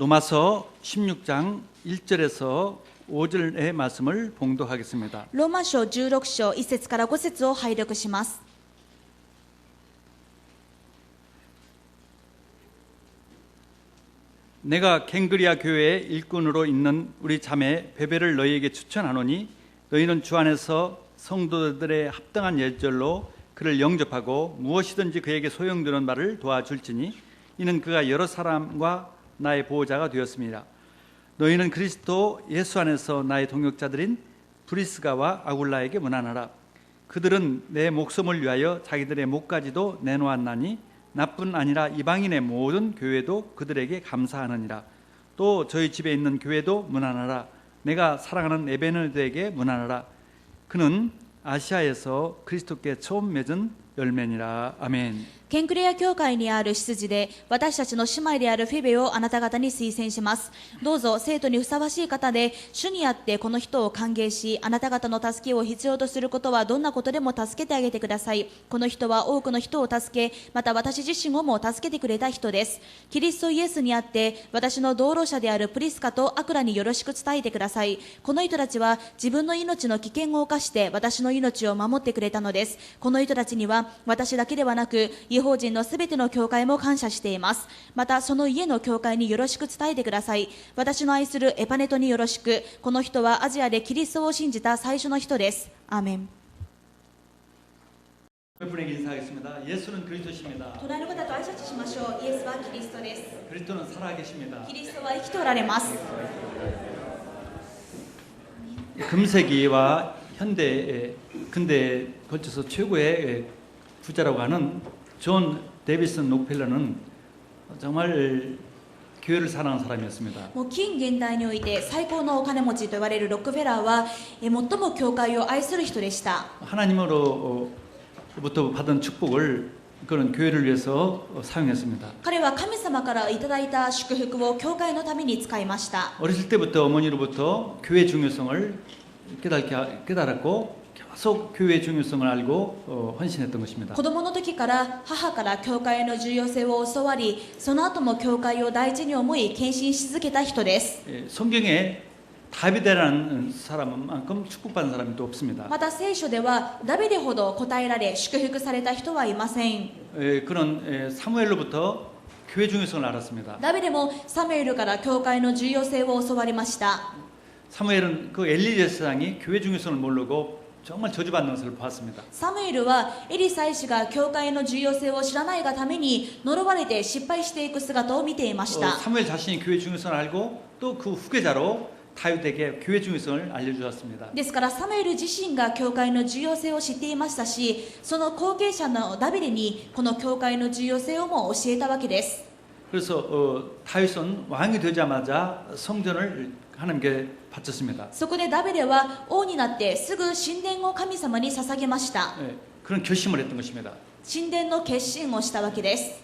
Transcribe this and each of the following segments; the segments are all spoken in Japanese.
로마서 16장 1절에서 5절의 말씀을 봉독하겠습니다. ローマ書16章1節から5節を拝読します。 내가 갱그리아 교회의 일꾼으로 있는 우리 자매 베베를 너희에게 추천하노니 너희는 주 안에서 성도들의 합당한 예절로 그를 영접하고 무엇이든지 그에게 소용되는 말을 도와줄지니 이는 그가 여러 사람과 나의 보호자가 되었습니다. 너희는 그리스도 예수 안에서 나의 동역자들인 브리스가와 아굴라에게 문안하라. 그들은 내 목숨을 위하여 자기들의 목까지도 내놓았나니 나뿐 아니라 이방인의 모든 교회도 그들에게 감사하느니라. 또 저희 집에 있는 교회도 문안하라. 내가 사랑하는 에베네드에게 문안하라. 그는 아시아에서 그리스도께 처음 맺은 열매니라. 아멘. ケンクレア教会にある執事で私たちの姉妹であるフェベをあなた方に推薦します。どうぞ生徒にふさわしい方で主にあってこの人を歓迎し、あなた方の助けを必要とすることはどんなことでも助けてあげてください。この人は多くの人を助け、また私自身をも助けてくれた人です。キリストイエスにあって私の同労者であるプリスカとアクラによろしく伝えてください。この人たちは自分の命の危険を冒して私の命を守ってくれたのです。この人たちには私だけではなく異邦人のすべての教会も感謝しています。またその家の教会によろしく伝えてください。私の愛するエパネトによろしく。この人はアジアでキリストを信じた最初の人です。アーメン。 여러분에게 인사하겠습니다. 예수는 그리스도십니다. 隣の方と挨拶しましょう。イエスはキリストです。 그리스도는 살아계십니다. キリストは生きておられます。 금세기와 근대에 걸쳐서 최고의 부자라고 하는 존 데이비슨 록펠러는 정말 교회를 사랑하는 사람이었습니다. もう近現代において最高のお金持ちと言われるロックフェラーは最も教会を愛する人でした。 하나님으로부터 받은 축복을 그런 교회를 위해서 사용했습니다. 彼は神様からいただいた祝福を教会のために使いました。 어렸을 때부터 어머니로부터 교회 중요성을 깨달았고 계속 교회의 중요성을 알고 헌신했던 것입니다. 子供の時から母から教会の重要性を教わり、その後も教会を大事に思い献身し続けた人です。 성경에 다비데라는 사람만큼 축복받은 사람이 또 없습니다. また聖書ではダビデほど答えられ祝福された人はいません。 그런 사무엘로부터 교회 중요성을 알았습니다. ダビデもサムエルから教会の重要性を教わりました。 사무엘은 그 엘리 제사장이 교회 중요성을 모르고 정말 저주받는 것을 봤습니다. サムエルはエリ祭司が教会の重要性を知らないがために呪われて失敗していく姿を見ていました。 사무엘 자신이 교회 중요성을 알고 또 그 후계자로 다윗에게 교회 중요성을 알려주었습니다. ですからサムエル自身が教会の重要性を知っていましたし、その後継者のダビデにこの教会の重要性をも教えたわけです。 그래서 다윗은 왕이 되자마자 성전을 하나님께 바쳤습니다. そこでダビデは王になってすぐ神殿を神様に捧げました。 그런 결심을 했던 것입니다. 神殿の決心をしたわけです。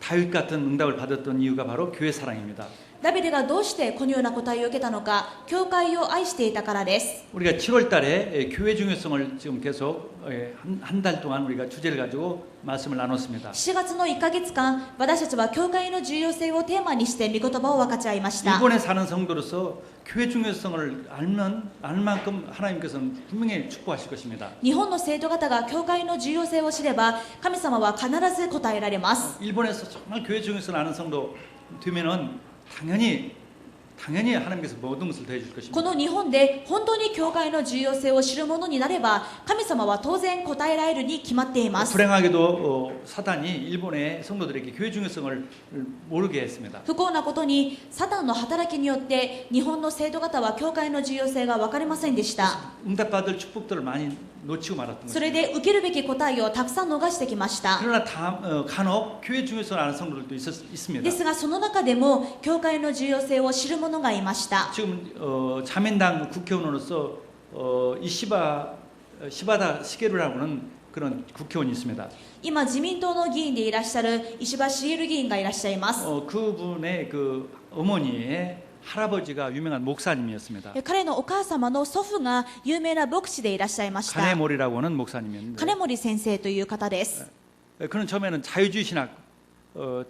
다윗 같은 응답을 받았던 이유가 바로 교회 사랑입니다. ダビデがどうしてこのような答えを受けたのか、教会を愛していたからです。 우리가 7월 달에 교회 중요성을 지금 계속 한 달 동안 우리가 주제를 가지고 말씀을 나눴습니다. 4月の1ヶ月間、私たちは教会の重要性をテーマにして御言葉を分かち合いました。 일본에 사는 성도로서 교회 중요성을 알 만큼 하나님께서는 분명히 축복하실 것입니다. 日本の生徒方が教会の重要性を知れば、神様は必ず答えられます。 일본에서 정말 교회 중요성을 아는 성도 되면은 당연히 하나님께서 모든 것을 더해 줄 것입니다. この日本で本当に教会の重要性を知る者になれば、神様は当然答えられるに決まっています。 불행하게도 사단이 일본의 성도들에게 교회 중요성을 모르게 했습니다. 不幸なことにサタンの働きによって日本の生徒方は教会の重要性が分かりませんでした。 응답받을 축복들을 많이 놓치고 말았던 それ 것입니다. で受けるべき答えをたくさん逃してきました。 그러나 간혹 교회 중요성을 아는 성도들도 있습니다. ですがその中でも教会の重要性を知る者がいました。 지금 자민당 국회의원으로서 시바다 시게루라고 하는 그런 국회의원이 있습니다. 今自民党の議員でいらっしゃる石破茂議員がいらっしゃいます。 그분의 그 어머니의 할아버지가 유명한 목사님이었습니다. 彼のお母様の祖父が有名な牧師でいらっしゃいました。 카네모리라고 하는 목사님이었는데 金森先生という方です。 그는 처음에는 자유주의 신학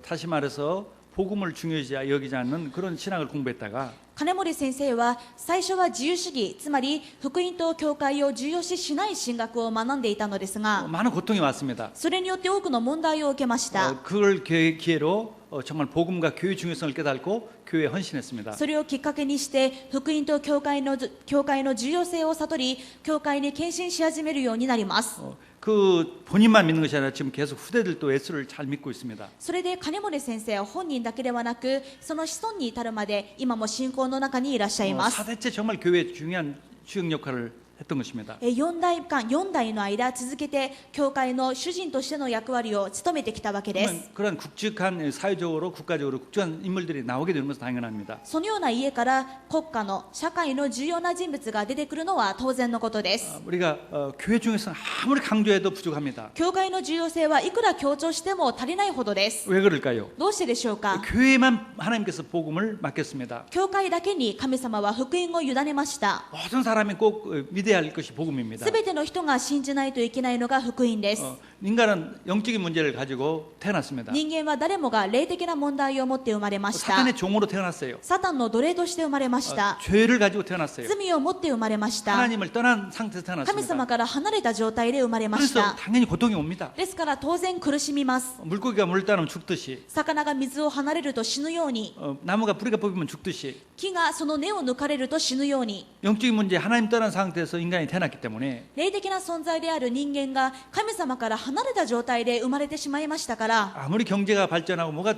다시 말해서 복음을 중요시 여기지 않는 그런 신학을 공부했다가 金森先生は最初は自由主義、つまり福音と教会を重要視しない神学を学んでいたのですが、 많은 고통이 왔습니다. それによって多くの問題を受けました。 그걸 기회로 정말 복음과 교회 중요성을 깨닫고 교회에 헌신했습니다. それをきっかけにして福音と教会の重要性を悟り、教会に献身し始めるようになります。 그 본인만 믿는 것이 아니라 지금 계속 후대들도 예수를 잘 믿고 있습니다. それで金森先生は本人だけではなく、その子孫に至るまで今も信仰の中にいらっしゃいます。 4대째 정말 교회의 중요한 주역 역할을 했던 것입니다. 4代の間続けて教会の主人としての役割を務めてきたわけです。 그런 굵직한 사회적으로 국가적으로 국정한 인물들이 나오게 되는 것은 당연합니다. そのような家から国家の社会の重要な人物が出てくるのは当然のことです。 우리가 교회 중에서 아무리 강조해도 부족합니다. 教会の重要性はいくら強調しても足りないほどです。 왜 그럴까요? どうしてでしょうか。 교회만 하나님께서 복음을 맡겼습니다. 教会だけに神様は福音を委ねました。 모든 사람이 꼭 믿어야 할 것이 복음입니다. すべての人が信じないといけないのが福音です。 인간은 영적인 문제를 가지고 태어났습니다. 人間は誰もが霊的な問題を持って生まれました。 사탄의 종으로 태어났어요. サタンの奴隷として生まれました。 죄를 가지고 태어났어요. 罪を持って生まれました。 하나님을 떠난 상태에서 神 태어났습니다. 様から離れた状態で生まれまし 그래서 た。 당연히 고통이 옵니다. ですから当然苦しみます。 물고기가 물을 따르면 죽듯이 魚が水を離れると死ぬように、 나무가 뿌리가 뽑히면 죽듯이 木がその根を抜かれると死ぬように、 영적인 문제 하나님 떠난 상태에서 인간이 태어났기 때문에 霊的な存在である人間が神様から離れた状態で生まれてしまいましたから、 아무리 경제가 발전하고 뭐가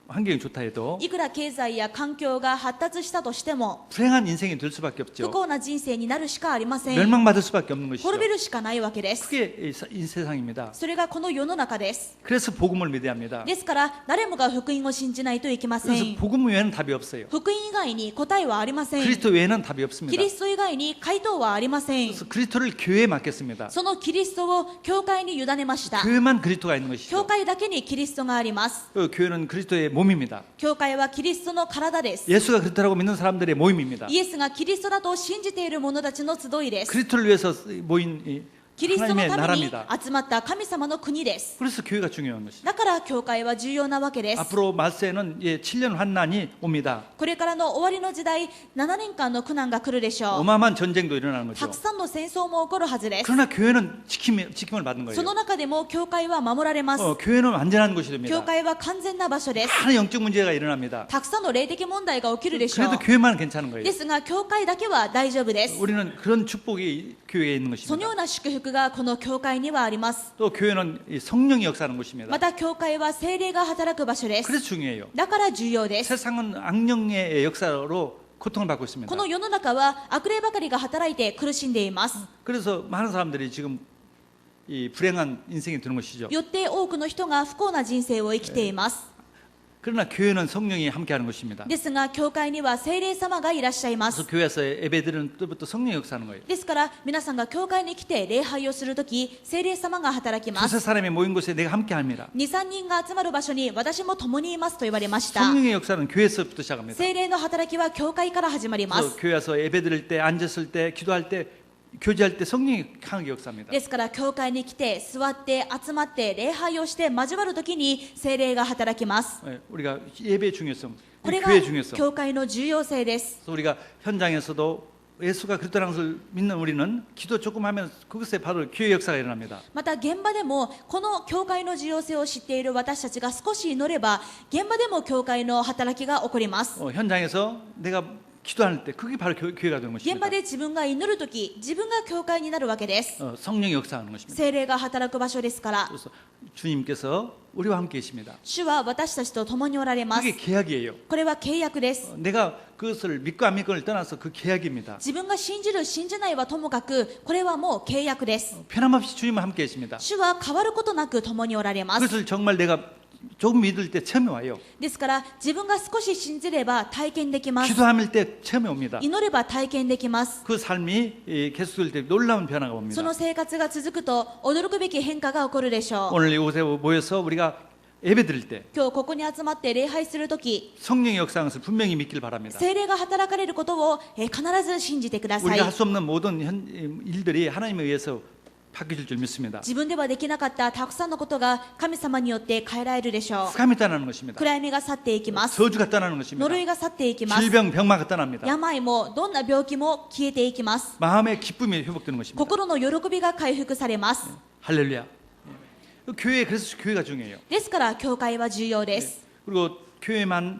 환경이 좋다 해도 いくら経済や環境が発達したとしても 불행한 인생이 될 수밖에 不 없죠. 幸な人生になるしかありません。 멸망받을 수밖에 없는 것이죠. 滅びるしかないわけです。 그게 이 세상입니다. それがこの世の中です。 그래서 복음을 믿어야 합니다. ですから誰もが福音を信じないといけませ 그래서 ん。 복음 외에는 답이 없어요. 福音以外に答えはありません。 그리스도 외에는 답이 キ 없습니다. リスト以外に回答はありません。 그래서 그리스도를 교회에 맡겼습니다. そのキリストを教会に委ねました。 교회만 그리스도가 있는 教 것이죠. 会だけにキリストがあります。 교회는 그리스도의 몸입니다. 教会はキリストの体です。 예수가 그리스도라고 믿는 사람들의 모임입니다. イエスがキリストだと信じている者たちの集いです。 그리스도를 위해서 모인 이 キリストの 하나님의 ために 나라입니다. 集まった神様の国です。 그래서 교회가 중요한 것이죠. だから教会は重要なわけです。 앞으로 말세에는 7년 환난이 옵니다. これからの終わりの時代、7年間の苦難が来るでしょう。 어마어마한 전쟁도 일어나는 た 거죠. くさんの戦争も起こるはずです。 그러나 교회는 지킴을 받는 そ 거예요. の中でも教会は守られます。 교회는 완전한 곳이 教 됩니다. 会は完全な場所です。 많은 영적 문제가 일어납니다. たくさんの霊的問題が起きるでしょう。 그래도 교회만 괜찮은 거예요. ですが教会だけは大丈夫です。 우리는 그런 축복이 교회에 있는 そのよ 것입니다. うな祝福がこの教会にはあります。 또 교회는 이 성령이 역사하는 곳입니다. また教会は聖霊が働く場所です。 그래서 중요해요. だから重要です。 세상은 악령의 역사로 고통을 받고 있습니다. この世の中は悪霊ばかりが働いて苦しんでいます。 그래서 많은 사람들이 지금 이 불행한 인생이 되는 것이죠. よって多くの人が不幸な人生を生きています。 그러나 교회는 성령이 함께하는 것입니다. ですが教会には聖霊様がいらっしゃいま 그래서 す。 교회에서 예배드리는 때부터 성령이 역사하는 거예요. ですから皆さんが教会に来て礼拝をするとき、聖霊様が働きま 두세 す。 사람이 모인 곳에 내가 함께합니다. 2、3人が集まる場所に私も共にいますと言われました。 성령의 역사는 교회에서부터 시작합니다. 聖霊の働きは教会から始まりま 그래서 す。 교회에서 예배드릴 때, 앉았을 때, 기도할 때, 교제할 때 성령이 강하게 역사합니다. ですから教会に来て座って集まって礼拝をして交わるときに聖霊が働きます。 우리가 예배의 중요성, これが 교회의 중요성. 教会の重要性です。 그래서 우리가 현장에서도 예수가 그리스도라는 것을 믿는 우리는 기도 조금 하면 그것에 바로 교회 역사가 일어납니다. また現場でもこの教会の重要性を知っている私たちが少し祈れば現場でも教会の働きが起こります。 현장에서 내가 기도할 때 그게 바로 교회가 되는 現 것입니다. 場で自分が祈るとき自分が教会になるわけです。 성령이 역사하는 것입니다. 聖霊が働く場所ですから。 그래서 주님께서 우리와 함께 계십니다. 主は私たちと共におられます。 그게 계약이에요. これは契約です。 내가 그것을 믿고 안 믿고를 떠나서 그 계약입니다. 自分が信じる信じないはともかくこれはもう契約です。 변함없이 주님과 함께 계십니다. 主は変わることなく共におられます。 그것을 정말 내가 조금 믿을 때 체험이 와요. ですから自分が少し信じれば体験できます。 기도할 때 체험이 옵니다. 祈れば体験できます。 그 삶이 계속될 때 놀라운 변화가 そ 옵니다. の生活が続くと驚くべき変化が起こるでしょう。 오늘 이곳에 모여서 우리가 예배 드릴 때 今日ここに集まって礼拝するとき、 성령의 역사하는 것을 분명히 믿길 바랍니다. 聖霊が働かれることを必ず信じてください 우리가 할 。수 없는 모든 일들이 하나님에 의해서 바뀌어질 줄 믿습니다. 自分ではできなかったたくさんのことが神様によって変えられるでしょう。 흑암이 떠나는 것입니다. 暗闇が去っていきます。 저주가 떠나는 것입니다. 呪いが去っていきます。 질병, 병마가 떠납니다. 病もどんな病気も消えていきます。 마음의 기쁨이 회복되는 것입니다. 心の喜びが回復されます。 할렐루야. 교회, 그래서 교회가 중요해요. ですから教会は重要です。 그리고 교회만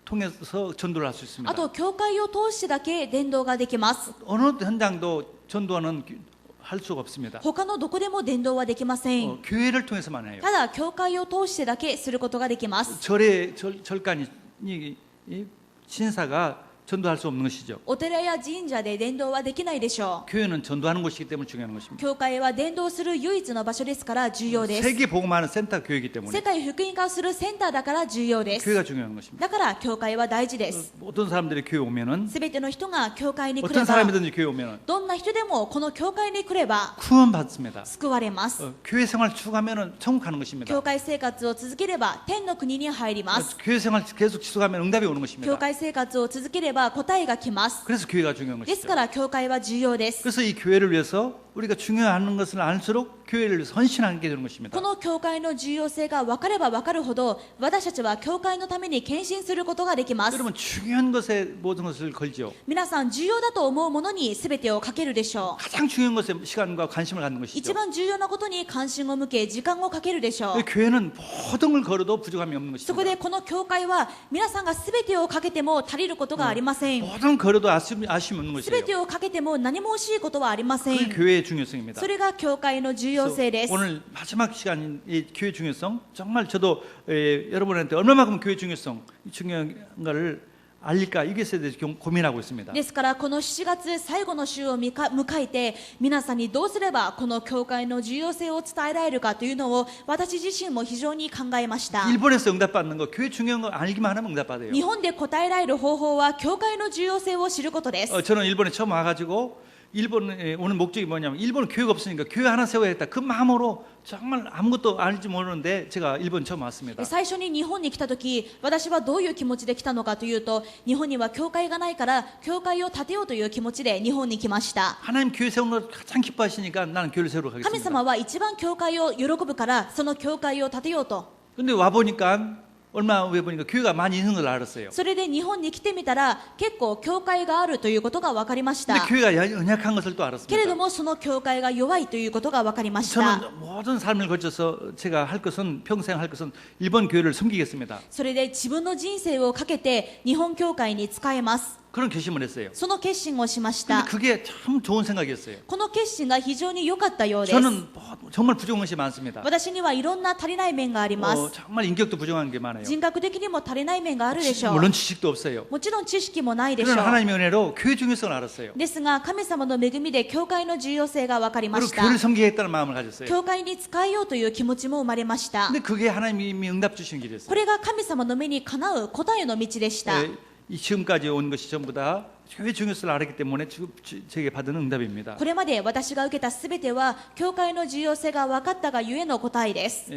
통해서 전도를 할 수 있습니다. あと教会を通してだけ伝道ができます。 어느 현장도 전도는 할 수가 없습니다. 他のどこでも伝道はできません。 교회를 통해서만 해요. ただ教会を通してだけすることができます。 절간이 이 신사가 전도할 수 없는 것이죠. お寺や神社で伝道はできないでしょう。 교회는 전도하는 곳이기 때문에 중요한 것입니다. 教会は伝道する唯一の場所ですから重要です。 세계 복음하는 센터 교회이기 때문에 世界福音化をするセンターだから重要です。 교회가 중요한 것입니다. だから教会は大事です。 어떤 사람들이 교회 오면은 すべての人が教会に来れ 어떤 ば、 사람이든지 교회 오면은 どんな人でもこの教会に来れば 구원 받습니다. 救われます。 교회 생활 쭉 하면은 천국 가는 것입니다. 教会生活を続ければ天の国に入ります。 교회 생활 계속 지속하면 응답이 오는 教 것입니다. 会生活を続ければ答えが来ます。 그래서 교회가 중요한 です 것이죠. から教会は重要です。 그래서 이 교회를 위해서 우리가 중요한 것을 알수록 교회를 위해서 헌신하게 되는 것입니다. この教会の重要性が分かれば分かるほど私たちは教会のために献身することができます。 여러분 중요한 것에 모든 것을 걸죠. 皆さん重要だと思うものに全てをかけるでしょう。 가장 중요한 것에 시간과 관심을 갖는 一 것이죠. 番重要なことに関心を向け時間をかけるでしょう。 교회는 모든 걸 걸어도 부족함이 없는 そこ 것입니다. でこの教会は皆さんが全てをかけても足りることがありません。 모든 걸어도 아쉬움이 없는 것이에요. 全てをかけても何も惜しいことはありませ 그게 ん。 교회의 중요성입니다. それが教会の重要性です。 오늘 마지막 시간인 이 교회 중요성 정말 저도 여러분한테 얼마만큼 교회 중요성 중요한 걸 알릴까 이것에 대해서 고민하고 있습니다. ですからこの7月最後の週を迎えて皆さんにどうすればこの教会の重要性を伝えられるかというのを私自身も非常に考えました。 일본에서 응답받는 거 교회 중요한 거 알기만 하면 응답받아요. 日本で答えられる方法は教会の重要性を知ることです。 저는 일본에 처음 와가지고 일본에 오는 목적이 뭐냐면 일본은 교회가 없으니까 교회 하나 세워야겠다 그 마음으로 정말 아무것도 알지 모르는데 제가 일본 처음 왔습니다. 最初に日本に来た時私はどういう気持ちで来たのかというと日本には教会がないから教会を建てようという気持ちで日本に来ました。 하나님 교회 세우는 걸 가장 기뻐하시니까 나는 교회를 세우러 神 가겠습니다. 様は一番教会を喜ぶからその教会を建てようと。 근데 와 보니까 얼마 후에 보니까 교회가 많이 있는 걸 알았어요. それで日本に来てみたら結構教会があるということが分かりまし 근데 た。 교회가 연약한 것을 또 けれど 알았습니다. もその教会が弱いということが分かりました。 저는 모든 삶을 거쳐서 제가 할 것은 평생 할 것은 일본 교회를 섬기겠습니다. それで自分の人生をかけて日本教会に仕えます。 그런 결심을 했어요. その決心をしまし 근데 た。 그게 참 좋은 생각이었어요. この決心が非常に良かったようです。 저는 정말 부족한 것이 많습니다. 私にはいろんな足りない面があります。 정말 인격도 부족한 게 많아요. 人格的にも足りない面があるでしょう。 물론 지식도 없어요. もちろん知識もないでしょ 그런 う。 하나님의 은혜로 교회 중요성을 알았어요. ですが神様の恵みで教会の重要性が分かりま 그리고 した。 교회를 섬기겠다는 마음을 가졌어요. 教会に仕えようという気持ちも生まれました。 근데 그게 하나님이 응답 주시는 길이었어요. これが神様の目にかなう答えの道でした。 이 지금까지 온 것이 전부 다 교회 중요성을 알았기 때문에 제게 받은 응답입니다. これまで私が受けたすべては教会の重要性が分かったがゆえの答えです。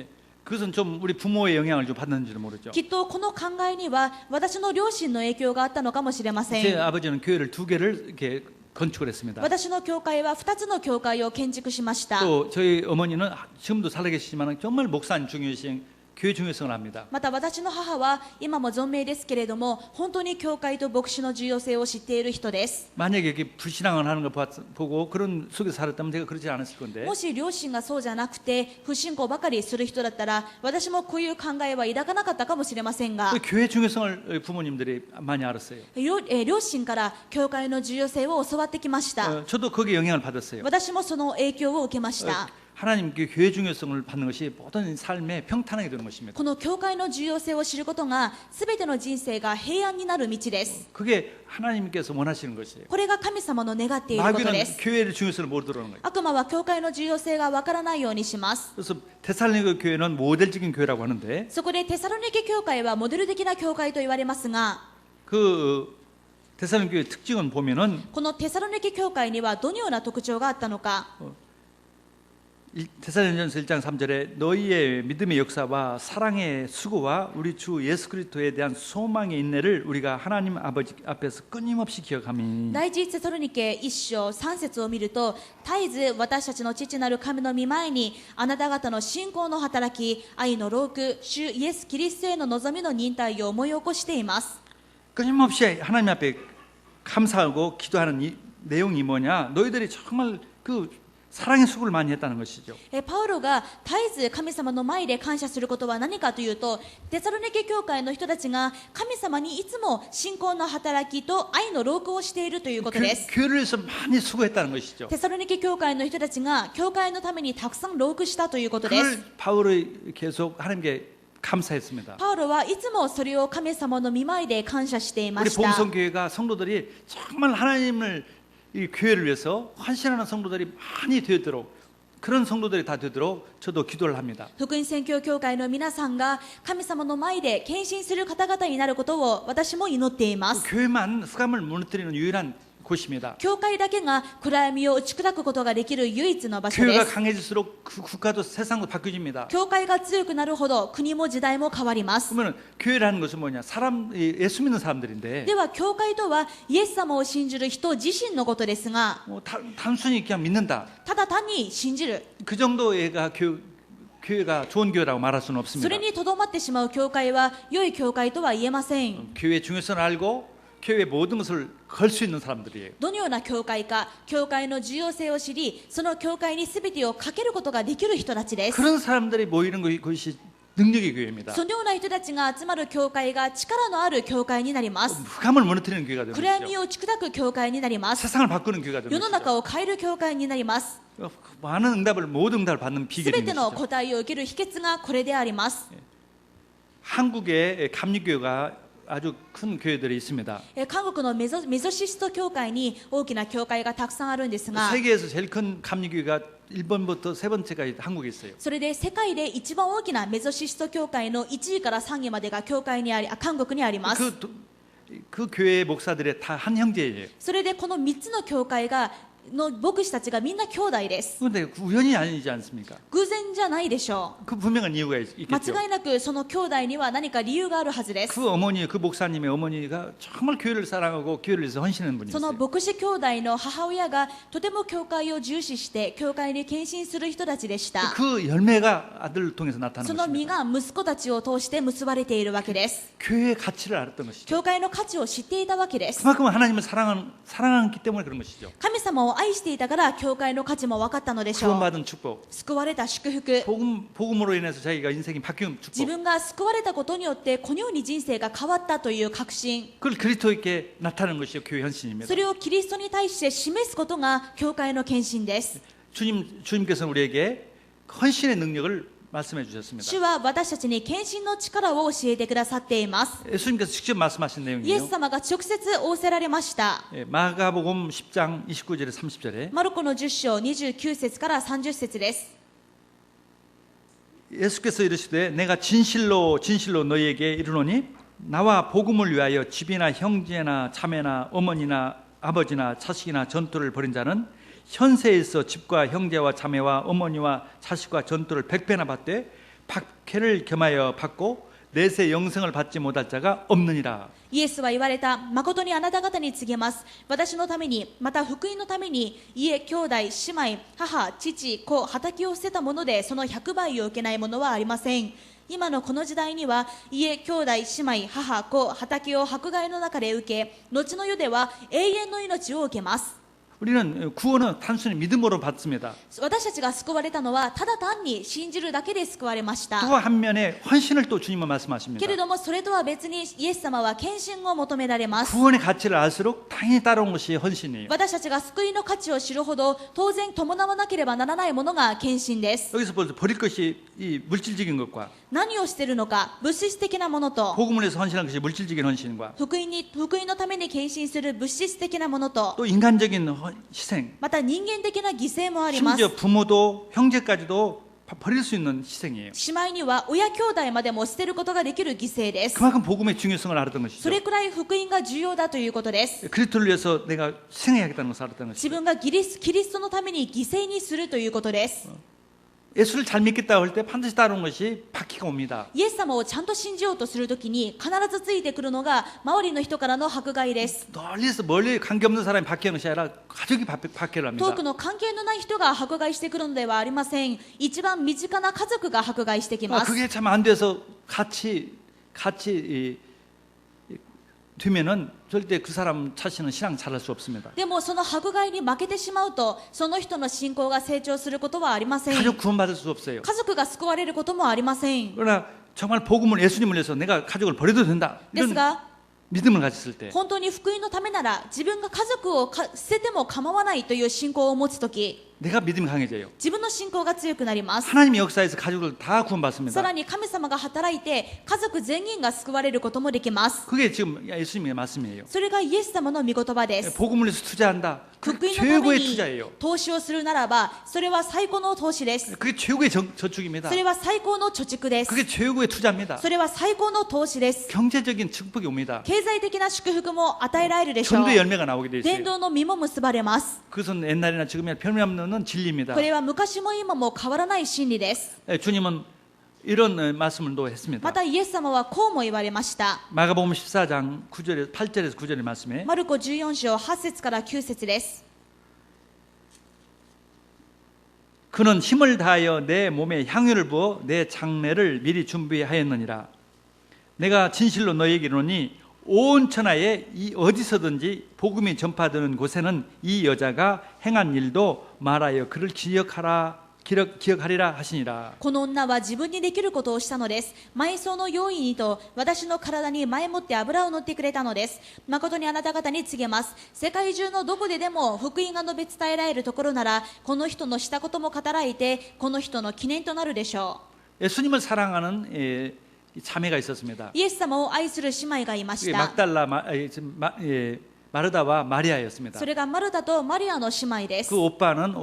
그것은 좀 우리 부모의 영향을 좀 받는지는 모르죠. きっとこの考えには私の両親の影響があったのかもしれませ 제 ん。 아버지는 교회를 2개를 이렇게 건축을 했습니다. 私の教会は2つの教会を建築しました。 또 저희 어머니는 지금도 살아 계시지만 정말 목사님 중요시 교회 중요성을 압니다. また私の母は今も存命ですけれども本当に教会と牧師の重要性を知っている人です。 만약에 이렇게 불신앙을 하는 걸 보고 그런 속에서 살았다면 제가 그러지 않았을 건데 もし両親がそうじゃなくて不信仰ばかりする人だったら私もこういう考えは抱かなかったかもしれませんが 교회 중요성을 부모님들이 많이 알았어요. 両親から教会の重要性を教わってきました。 저도 거기에 영향을 받았어요. 私もその影響を受けました。 하나님께 교회 중요성을 받는 것이 모든 삶에 평탄하게 되는 것입니다. この教会の重要性を知ることが全ての人生が平安になる道です。 그게 하나님께서 원하시는 것이에요. これが神様の願っていることで 마귀는 す。 교회의 중요성을 모르더라는 거예요. 悪魔は教会の重要性がわからないようにします。 그래서 데살로니가 교회는 모델적인 교회라고 하는데 そこでテサロニケ教会はモデル的な教会と言われますが 그 데살로니가 교회의 특징은 보면은 このテサロニケ教会にはどのような特徴があったのか。 데살로니가전서 1장 3절에 너희의 믿음의 역사와 사랑의 수고와 우리 주 예수 그리스도에 대한 소망의 인내를 우리가 하나님 아버지 앞에서 끊임없이 기억하니 第一テサロニケ1章3節を見ると、絶えず私たちの父なる神の御前にあなた方の信仰の働き、愛の労苦、主イエス・キリストへの望みの忍耐を思い起こしています。 끊임없이 하나님 앞에 감사하고 기도하는 이 내용이 뭐냐? 너희들이 정말 그 사랑의 수고를 많이 했다는 것이죠. パウロが絶えず神様の前で感謝することは何かというと、テサロニケ教会の人たちが神様にいつも信仰の働きと愛の労苦をしているということです。 교회를 위해서 많이 수고했다는 것이죠. テサロニケ教会の人たちが教会のためにたくさん労苦したということです。 그걸 바울이 계속 하나님께 감사했습니다. パウロはいつもそれを神様の御前で感謝していま 우리 した。 복음성교회가 성도들이 정말 하나님을 이 교회를 위해서 헌신하는 성도들이 많이 되도록 그런 성도들이 다 되도록 저도 기도를 합니다. 福音宣教教会の皆さんが神様の前で献身する方々になることを私も祈っています。 교회만 흑암을 무너뜨리는 유일한 곳입니다. 教会だけが暗闇を打ち砕くことができる唯一の場所で 교회가 す。 강해질수록 그 국가도 세상도 바뀌어집니다. 教会が強くなるほど国も時代も変わります。 그러면 교회라는 것은 뭐냐? 예수 믿는 사람들인데 では教会とはイエス様を信じる人自身のことですが、 단순히 그냥 믿는다. ただ単に信じる、 그 정도가 교회가 좋은 교회라고 말할 수는 そ 없습니다. れにとどまってしまう教会は良い教会とは言えません。 교회의 중요성을 알고 교회의 모든 것을 걸 수 있는 사람들이에요. どのような教会か、教会の重要性を知り、その教会に全てをかけることができる人たちです。 그런 사람들이 모이는 것이 능력의 교회입니다. そのような人たちが集まる教会が力のある教会になります。 흑암을 무너뜨리는 교회가 되는 暗闇 것이죠. を打ち砕く教会になります。 세상을 바꾸는 교회가 世 되는 の 것이죠. 中を変える教会になります。 많은 모든 응답을 받는 す 비결이 べ 있는 ての 것이죠. 答えを受ける秘訣がこれであります。 한국의 감리교회가 아주 큰 교회들이 있습니다. 韓国のメゾシスト教会に大きな教会がたくさんあるんですが、 세계에서 제일 큰 감리교회가 1번부터 3번째가 한국에 있어요. それで世界で一番大きなメゾシスト教会の1位から3位までが教会にあり、韓国にあります。 그 교회의 목사들이 다 한 형제예요. それでこの3つの教会の牧師たちがみんな兄弟です。 그런데 우연이 아니지 않습니까? 偶然じゃないでしょ 그 분명한 이유가 う。 있겠죠. 間違いなくその兄弟には何か理由があるはずです。 그 어머니, 그 목사님의 어머니가 정말 교회를 사랑하고 교회를 위해서 헌신하는 その 분이었어요. 牧師兄弟の母親がとても教会を重視して教会に献身する人たちでした。 그 열매가 아들을 통해서 そ 나타나는 の実 것입니다. が息子たちを通して結ばれているわけです。 교회의 가치를 알았던 것이죠. 教会の価値を知っていたわけです。 그만큼 하나님을 사랑하기 때문에 그런 것이죠. 神様を愛していたから教会の価値も分かったのでしょう。 구원받은 축복, 救われた祝福、 복음으로 인해서 자기가 인생이 바뀌는 自 축복, 分が救われたことによってこのように人生が変わったという確信、 그걸 그리스도 있게 나타내는 것이 교회 헌신입니다. それをキリストに対して示すことが教会の献身です。 주님께서는 우리에게 헌신의 능력을 말씀해 주셨습니다. 主は私たちに献身の力を教えてくださっています。 예수님께서 직접 말씀하신 イエス 내용이에요. 様が直接仰せられました。 마가복음 10장 29절에 30절에 マルコの10章29節から30節です。 예수께서 이르시되 내가 진실로 너희에게 이르노니 나와 복음을 위하여 집이나 형제나 자매나 어머니나 아버지나 자식이나 전투를 벌인 자는 현세에서 집과 형제와 자매와 어머니와 자식과 전투를 100배나 받되 박해를 겸하여 받고 내세 영생을 받지 못할 자가 없느니라. イエスは言われた。誠にあなた方に告げます。私のために、また福音のために、家、兄弟、姉妹、母、父、子、畑を捨てたもので、その100倍を受けないものはありません。今のこの時代には、家、兄弟、姉妹、母、子、畑を迫害の中で受け、後の世では永遠の命を受けます。 우리는 구원은 단순히 믿음으로 받습니다. 私たちが救われたのはただ単に信じるだけで救われまし 또 た。 한면에 헌신을 또 주님은 말씀하십니다. けれどもそれとは別にイエス様は献身を求められます。 구원의 가치를 알수록 당연히 따라온 것이 헌신이에요. 私たちが救いの価値を知るほど当然伴わなければならないものが献身です。 여기서 벌써 버릴 것이 이 물질적인 것과 何をしているのか、物質的なものと 복음을 위해서 헌신하는 것이 물질적인 헌신과 福音のために献身する物質的なものと 또 인간적인 희생, また人間的な犠牲もあります。 심지어 부모도 형제까지도 버릴 수 있는 희생이에요. しまいには親兄弟までも捨てることができる犠牲です。 그만큼 복음의 중요성을 알았던 そ 것이죠. れくらい福音が重要だということです。 그리스도를 위해서 내가 희생해야겠다는 것을 알았던 自 것이죠. 分がキリストのために犠牲にするということです。 예수를 잘 믿겠다고 할 때 반드시 따르는 것이 바퀴가 옵니다. イエス様をちゃんと信じようとするときに必ずついてくるのが周りの人からの迫害です。 멀리서 멀리 관계없는 사람이 박해하는 것이 아니라 가족이 박해를 합니다. 遠くの関係のない人が迫害してくるのではありません。一番身近な家族が迫害してきます。 그게 참 안 돼서 같이 되면은 절대 그 사람 자신은 신앙 잘할 수 없습니다. でもその迫害に負けてしまうとその人の信仰が成長することはありません。 가족 구원받을 수 없어요. 家族が救われることもありません。 그러나 정말 복음을 예수님을 위해서 내가 가족을 버려도 된다. です 이런 が 믿음을 가졌을 때 本当に福音のためなら自分が家族を捨てても構わないという信仰を持つとき 내가 믿음이 강해져요. 自分の信仰が強くなります。 하나님의 역사에서 가족을 다 さ 구원받습니다. らに神様が働いて家族全員が救われることもできます。 그게 지금 예수님의 말씀이에요. それがイエス様の御言葉です。 복음을 위해서 투자한다. 福 그게 音のため 최고의 に 투자예요. 投資をするならばそれは最高の投資です。 그게 최고의 저축입니다. それは最高の貯蓄です。 그게 최고의 투자입니다. それは最高の投資です。 경제적인 축복이 옵니다. 経済的な祝福も与えられるでしょう。 전도의 열매가 나오게 돼 伝 있어요. 道の実も結ばれます。 그것은 옛날이나 지금이나 변함없는 진리입니다. これは昔も今も変わらない真理です。 주님은 이런 말씀을 또 했습니다. またイエス様はこうも言われました。 마가복음 14장 9절에서 8절에서 9절의 말씀에 マルコ14章8節から9節です。 그는 힘을 다하여 내 몸에 향유를 부어 내 장례를 미리 준비하였느니라. 내가 진실로 너희에게 이르노니 온 천하에 이 어디서든지 복음이 전파되는 곳에는 이 여자가 행한 일도 말하여 그를 기억하리라 하시니라. この女は自分にできることをしたのです。埋葬の用意にと私の体に前もって油を塗ってくれたのです。誠にあなた方に告げます。世界中のどこででも福音が述べ伝えられるところならこの人のしたことも語られてこの人の記念となるでしょ 예수님을 사랑하는 자매가 있었습니다. う。イエス様を愛する姉妹がいまし 그게 た。 막달라 마르다와 마리아였습니다. それがマルタとマリアの姉妹です 그 。 오빠는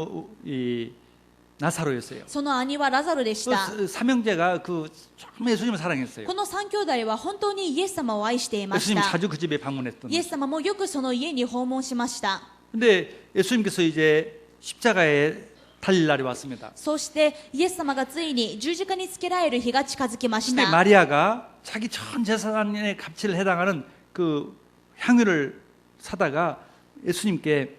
나사로였어요. その兄はラザロでした。 그 삼형제가 정말 예수님을 사랑했어요. この三兄弟は本当にイエス様を愛していまし 예수님 た。 자주 그 집에 방문했던. イエス様もよくその家に訪問しました。 근데 예수님께서 이제 십자가에 달릴 날이 왔습니다. そしてイエス様がついに十字架につけられる日が近づきまし 근데 た。 마리아가 자기 전 재산의 값을 해당하는 그 향유를 사다가 예수님께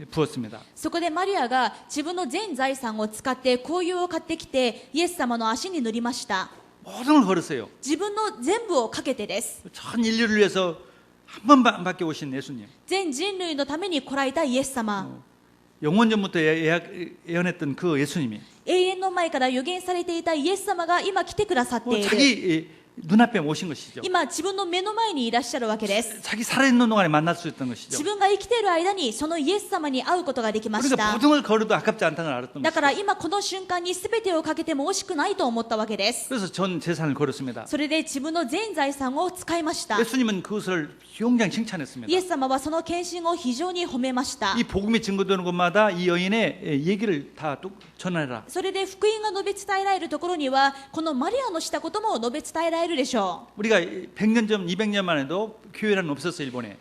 부었습니다. そこでマリアが自分の全財産を使って香油を買ってきてイエス様の足に塗りました。 모든 걸 걸었어요. 自分の全部をかけてです。 전 인류를 위해서 한 번밖에 오신 예수님. 全人類のために来られたイエス様。 영원 전부터 예언했던 그 예수님이 永遠の前から予言されていたイエス様が今来てくださっている。 자기 눈앞에 오신 것이죠. 今自分の目の前にいらっしゃるわけです。 자기 살아있는 동안에 만날 수 있던 것이죠. 自分が生きている間にそのイエス様に会うことができまし 그러니까 た。 모든 걸 걸어도 아깝지 않다는 걸 알았던 だか 것이죠. ら今この瞬間に全てをかけても惜しくないと思ったわけです。 그래서 전 재산을 걸었습니다. それで自分の全財産を使いました。 예수님은 그것을 굉장히 칭찬했습니다. イエス様はその献身を非常に褒めました。 이 복음이 증거되는 곳마다 이 여인의 얘기를 다 전해라. それで福音が述べ伝えられるところにはこのマリアのしたことも述べ伝えられるでしょう。 우리가 100년 전, 200년만 해도 교회는 없었어 일본에.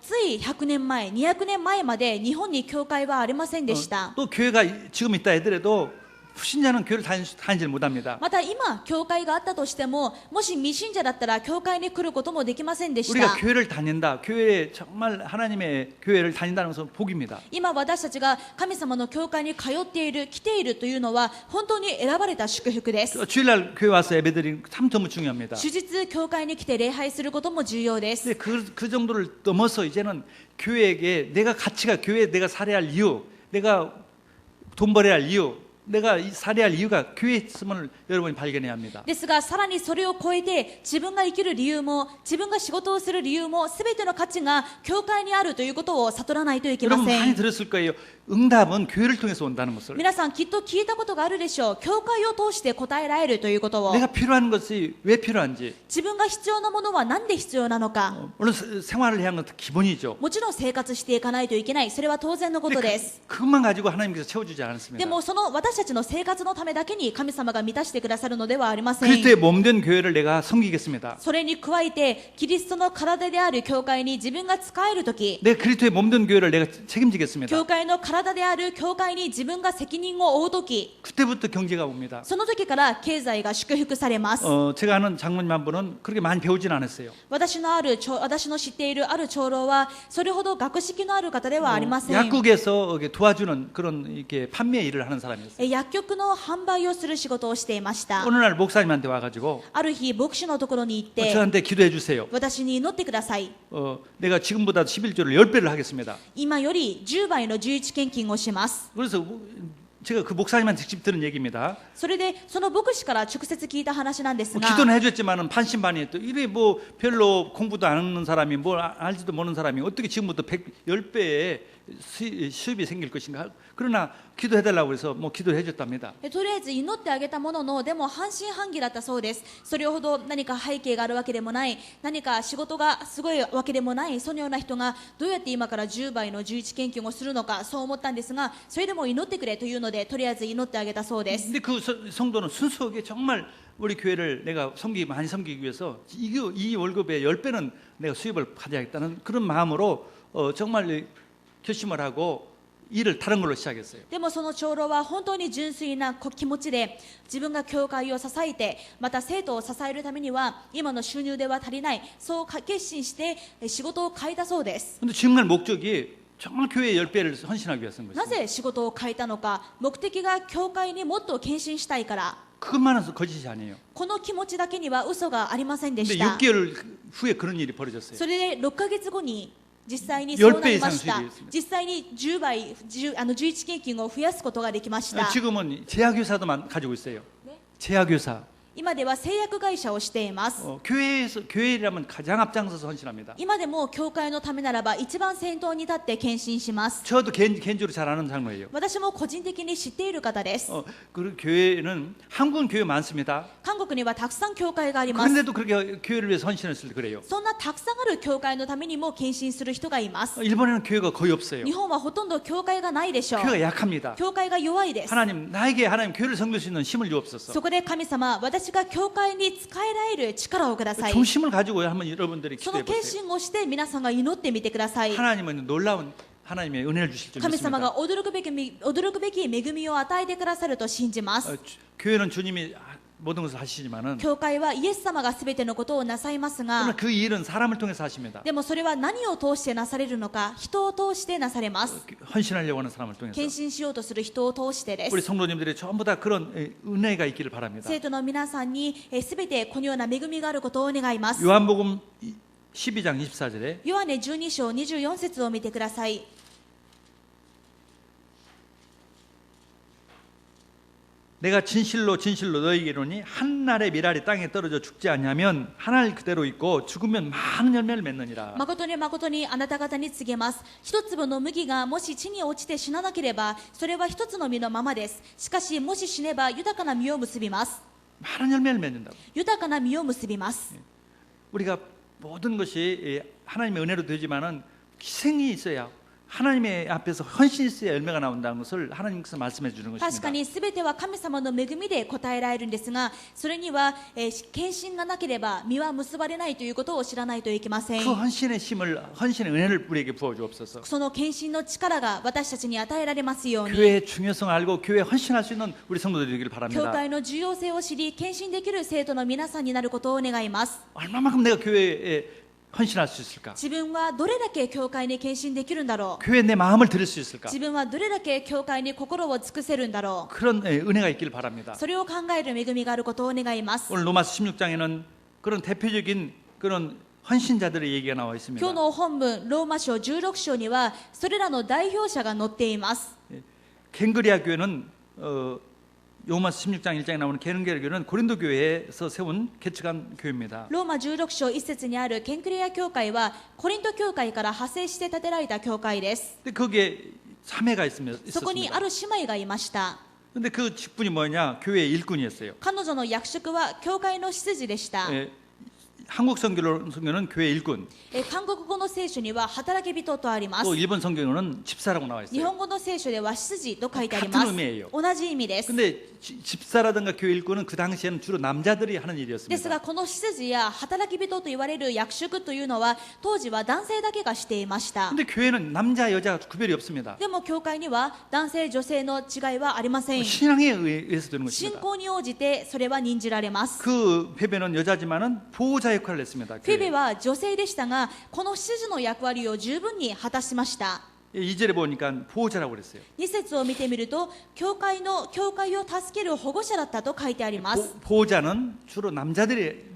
つい100年前、200年前まで日本に教会はありませんでした。 또 교회가 지금 있다 하더라도 신자는 교회를 다니질 못합니다. また今教会があったとしてももし未信者だったら教会に来ることもできませんでし 우리가 た。 교회를 다닌다. 교회에 정말 하나님의 교회를 다닌다는 것은 복입니다. 今私たちが神様の教会に通っている、来ているというのは本当に選ばれた祝福です。 주일날 교회 와서 예배드리는 참 너무 중요합니다. 主日教会に来て礼拝することも重要です。 근데 그 정도를 넘어서 이제는 교회에게 내가 가치가 교회에 내가 살아야 할 이유, 내가 돈 벌어야 할 이유, 내가 살아야 할 이유가 교회에 있음을 여러분이 발견해야 합니다. ですがさらにそれを超えて自分が生きる理由も自分が仕事をする理由も全ての価値が教会にあるということを悟らないといけま 여러분 せ 많이 ん。 들었을 거예요. 응답은 교회를 통해서 온다는 것을. 皆さんきっと聞いたことがあるでしょう。教会を通して答えられるということを。 내가 필요한 것이 왜 필요한지. 自分が必要なものは何で必要なのか。 물론 생활을 해야 하는 것도 기본이죠. もちろん生活していかないといけない。それは当然のことです。 그것만 가지고 하나님께서 채워주지 で 않았습니다. もその私私たちの生活のためだけに神様が満たしてくださるのではありません。 그리스도의 몸된 교회를 내가 섬기겠습니다. それに加えてキリストの体である教会に自分が仕えるとき、 내 그리스도의 몸된 교회를 내가 책임지겠습니다. 教会の体である教会に自分が責任を負うとき、 그때부터 경제가 옵니다. その時から経済が祝福されます。 제가 아는 장로님 한 분은 그렇게 많이 배우진 않았어요. 私の知っているある長老はそれほど学識のある方ではありません。 약국에서 이렇게 도와주는 그런 이렇게 판매 일을 하는 사람이었어요. 薬局の販売をする仕事をしていました。 어느 날 목사님한테 와가지고 ある日牧師のところに行って、 저한테 기도해 주세요. 私に祈ってください。 내가 지금보다 11조를 10배를 하겠습니다. 今より10倍の11献金をします。 그래서 제가 그 목사님한테 직접 들은 얘기입니다. それでその牧師から直接聞いた話なんですが、 기도는 해줬지만은 반신반의했죠. 이래 뭐 별로 공부도 안 하는 사람이 뭘 알지도 모르는 사람이 어떻게 지금부터 10배의 수입이 생길 것인가. 그러나 기도해달라고 해서 뭐 기도를 해줬답니다. とりあえず祈ってあげたものの、でも半信半疑だったそうです。それほど何か背景があるわけでもない、何か仕事がすごいわけでもない、そのような人がどうやって今から10倍の11献金をするのか、そう思ったんですが、それでも祈ってくれというので、とりあえず祈ってあげたそうです。 근데 그 성도는 순수하게 정말 우리 교회를 내가 많이 섬기기 위해서 이 월급의 10배는 내가 수입을 가져야겠다는 그런 마음으로 정말 결심을 하고 일을 다른 걸로 시작했어요. でもその長老は本当に純粋な気持ちで、自分が教会を支えて、また生徒を支えるためには今の収入では足りない、そう決心して仕事を変えたそうです。 근데 정말 목적이 정말 교회 10배를 헌신하기 위해서인 な 것입니다. ぜ仕事を変えたのか、目的が教会にもっと献身したいから。 그것만은 거짓이 아니에요. この気持ちだけには嘘がありませんで 근데 した。 6개월 후에 그런 일이 벌어졌어요. それで6ヶ月後に実際にそうなりまし10た倍以上の収入ですね。実際に10倍、11献金を増やすことができました。 지금은 제약회사도 가지고 있어요. 네? 제약회사. 今では製薬会社をしています。 교회라면 가장 앞장서서 헌신합니다. 今でも教会のためならば一番先頭に立って献身します。 저도 개인적으로 잘 아는 장로예요. 私も個人的に知っている方です。 그리고 교회는 한국은 교회 많습니다. 韓国にはたくさん教会があります。 그런데도 그렇게 교회를 위해서 헌신했을 때 그래요. そんなたくさんある教会のためにも献身する人がいます。 일본에는 교회가 거의 없어요. 日本はほとんど教会がないでしょう。 교회가 약합니다. 教会が弱いです。 하나님 교회를 섬길 수 있는 힘을 주옵소서. そこで神様、私が教会に仕えられる力をください。 중심을 가지고 한번 여러분들이 その 기도해 献 보세요. 身をして皆さんが祈ってみてください。 하나님은 놀라운 하나님의 은혜를 주실 줄 神様 믿습니다. が驚くべき恵みを与えてくださると信じます。 교회는 주님이 모든 것을 하시지만은 教会はイエス様がすべてのことをなさいます 그러나 が、 그 일은 사람을 통해서 하십니다. でもそれは何を通してなされるのか、人を通してなされます。 헌신하려고 하는 사람을 통해서 献身しようとする人を通してで 우리 す。 성도님들이 전부 다 그런 은혜가 있기를 바랍니다. 生徒の皆さんにすべてこのような恵みがあることを願います。 요한복음 12장 24절에 ヨハネ12章24節を見てください。 내가 진실로 너희에게 이르노니 한날의 미랄이 땅에 떨어져 죽지 않냐면 한알 그대로 있고 죽으면 많은 열매를 맺느니라. 誠に誠にあなた方に告げます。一粒の麦がもし地に落ちて死ななければ、それは一つの実のままです。しかしもし死ねば豊かな実を結びます。 많은 열매를 맺는다고. 豊かな実を結びます。 우리가 모든 것이 하나님의 은혜로 되지만은 희생이 있어야 하나님의 앞에서 헌신이 있어야 열매가 나온다는 것을 하나님께서 말씀해 주는 確か 것입니다. に全ては神様の恵みで答えられるんですが、それには、献身がなければ実は結ばれないということを知らないといけません。 그 헌신의 은혜를 우리에게 부어 주옵소서. その献身の力が私たちに与えられますように、 교회의 중요성을 알고 교회에 헌신할 수 있는 우리 성도들이 되기를 教 바랍니다. 会の重要性を知り献身できる生徒の皆さんになることを願います。 얼마만큼 내가 교회에 헌신할 수 있을까? 自分はどれだけ教会に献身できるんだろう。 교회에 내 마음을 드릴 수 있을까? 自分はどれだけ教会に心を尽くせるんだろ 그런 은혜가 있기를 바랍니다. う。それを考える恵みがあることを願います。 오늘 로마서 16장에는 그런 대표적인 그런 헌신자들의 얘기가 나와 있습니다. 今日の本文ローマ書16章にはそれらの代表者が載っています。 갱그리아 교회는 로마서 16장 1장에 나오는 갱그리아 교회는 고린도 교회에서 세운 개척한 교회입니다. ローマ16章1節にあるケンクレア教会はコリント教会から派生して建てられた教会です。 근데 거기에 사매가 そこに 있었습니다. ある姉妹がいました。 근데 그 직분이 뭐냐? 교회의 일꾼이었어요. 彼女の役職は教会の執事でした。 예, 한국 성경은 교회 일꾼, 韓国語の聖書には働き人とあります。 또 일본 성경은 집사라고 나와 日 있어요. 本語の聖書では執事と書いてありま 같은 す。 의미예요. 同じ意味です。 근데 집사라든가 교회 일꾼은 그 당시에는 주로 남자들이 하는 です 일이었습니다. がこの執事や働き人と言われる役職というのは当時は男性だけがしていました。 근데 교회는 남자 여자 구별이 없습니다. でも教会には男性女性の違いはありません。 신앙에 의해서 되는 信 것입니다. 仰に応じてそれは任じられます。 그 베베는 여자지만은 보호자 역할을 했습니다. フィベ 교회에. は女性でしたがこの執事の役割を十分に果たしました。 2절에 보니까 보호자라고 그랬어요. 2節を見てみると教会を助ける保護者だったと書いてあります。 보호자는 주로 남자들이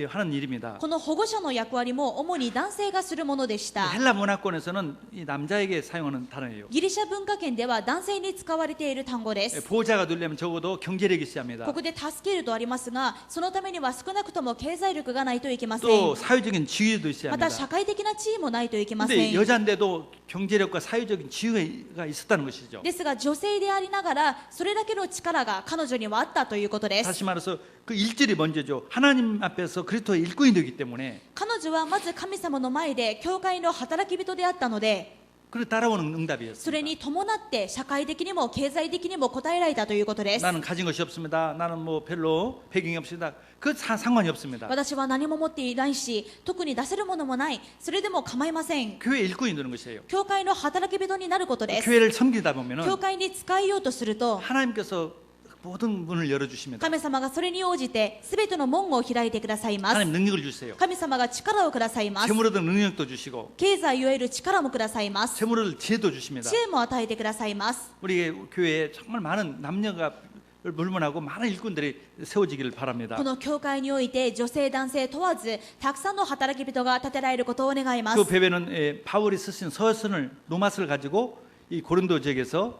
하는 일입니다. この保護者の役割も主に男性がするものでした。 헬라 문화권에서는 이 남자에게 사용하는 단어예요. ギリシャ文化圏では男性に使われている単語です。 보호자가 되려면 적어도 경제력이 있어야 합니다. ここで助けるとありますがそのためには少なくとも経済力がないといけません。 또 사회적인 지위도 있어야 また 합니다. 社会的な地位もないといけませ 근데 ん。 여자인데도 경제력과 사회적인 지위가 있었다는 것이죠. ですが女性でありながらそれだけの力が彼女にはあったということです。 다시 말해서 그 일절이 먼저죠. 하나님 앞에서 그리스도의 일꾼이 되기 때문에 彼女はまず神様の前で教会の働き人であったので 그래 따라오는 そ 응답이었습니다. れに伴って社会的にも経済的にも応えられたということです。 나는 가진 것이 없습니다. 나는 뭐 별로 배경이 없습니다. 그 상관이 없습니다. 私は何も持っていないし特に出せるものもないそれでも構いません。 교회 일꾼이 되는 것이에요. 教会の働き人になることです。 교회를 섬기다 보면은 教会に使いようとすると 하나님께서 모든 문을 열어주십니다. 神様がそれに応じて全ての門を開いてくださいます。 하나님 능력을 주세요. 神様が力をくださいます。 재물 얻은 능력도 주시고 経済を得る力もくださいます。 재물 얻을 지혜도 주십니다. 知恵も与えてくださいます。 우리 교회에 정말 많은 남녀가 물문하고 많은 일꾼들이 세워지기를 바랍니다. この教会において女性男性問わずたくさんの働き人が立てられることを願います。 그 베베는 바울이 쓰신 서신을 노마스를 가지고 이 고린도 지역에서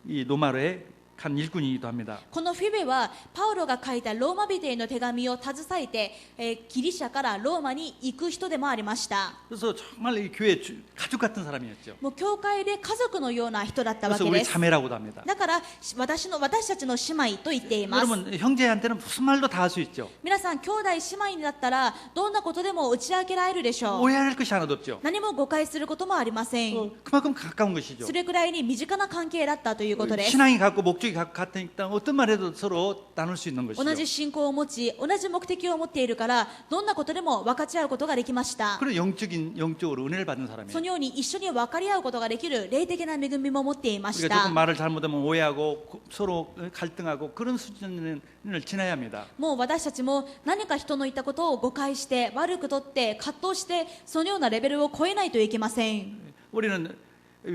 이 노마로에 간 일꾼이기도 합니다. このフィベはパウロが書いたローマ人への手紙を携えて、ギリシャからローマに行く人でもありました。 그래서 정말 이 교회 가족 같은 사람이었죠. もう教会で家族のような人だったわ 그래서 け 우리 です。 자매라고도 합니다. だから私たちの姉妹と言っています。 여러분 형제한테는 무슨 말도 다 할 수 있죠. 皆さん兄弟姉妹だったらどんなことでも打ち明けられるでしょう。 오해할 것이 하나도 없죠. 何も誤解することもありません。 그만큼 가까운 것이죠. それくらいに身近な関係だったということです。 신앙이 같고 목적이 같으니까 어떤 말해도 서로 나눌 수 있는 것이죠. 同じ信仰を持ち同じ目的を持っているからどんなことでも分かち合うことができました。 그리고 영적으로 은혜를 받는 사람이에요. そのように一緒に分かり合うことができる霊的な恵みも持っていまし 우리가 た。 조금 말을 잘못하면 오해하고 서로 갈등하고 그런 수준을 지나야 합니다. もう私たちも何か人の言ったことを誤解して悪くとって葛藤してそのようなレベルを超えないといけません。 우리는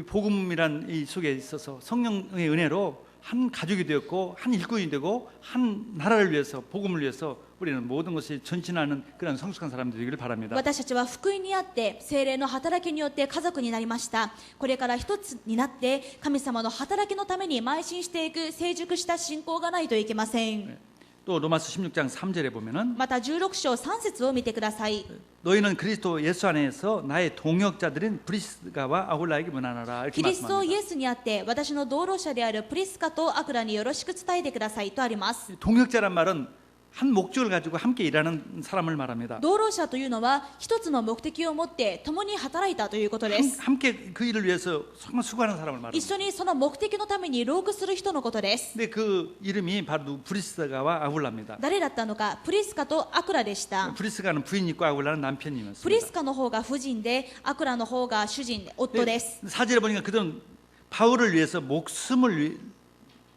복음이란 이 속에 있어서 성령의 은혜로 한 가족이 되었고 한 일꾼이 되고 한 나라를 위해서 복음을 위해서 우리는 모든 것이 전진하는 그런 성숙한 사람들이 되기를 바랍니다. 私たちは福音にあって聖霊の働きによって家族になりました。これから一つになって神様の働きのために邁進していく成熟した信仰がないといけません。 또 로마서 16장 3절에 보면은 また16章3節を見てください。 너희는 그리스도 예수 안에서 나의 동역자들인 브리스가와 아굴라에게 문안하라 キ 이렇게 リストイ 말씀합니다. エスにあって私の同労者であるプリスカとアクラによろしく伝えてくださいとあります。 동역자란 말은 한 목적을 가지고 함께 일하는 사람을 말합니다. 同労者というのは一つの目的を持って共に働いたということです。 함께 그 일을 위해서 정말 수고하는 사람을 一 말합니다. 緒にその目的のために労苦する人のことです。 근데 그 이름이 바로 브리스가와 아굴라입니다. 誰だったのか、プリスカとアクラでした。 브리스가는 부인 있고 아굴라는 プリ 남편이었습니다. スカの方が夫人で、アクラの方が主人、夫です。 사절에 보니까 그들은 바울을 위해서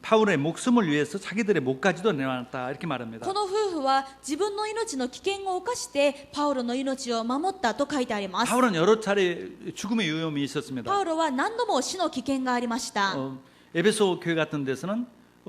바울의 목숨을 위해서 자기들의 목까지도 내놨다 이렇게 말합니다. この夫婦は自分の命の危険を冒してパウロの命を守ったと書いてあります。 바울은 여러 차례 죽음의 위험이 있었습니다. パウロは何度も死の危険がありました。 에베소 교회 같은 데서는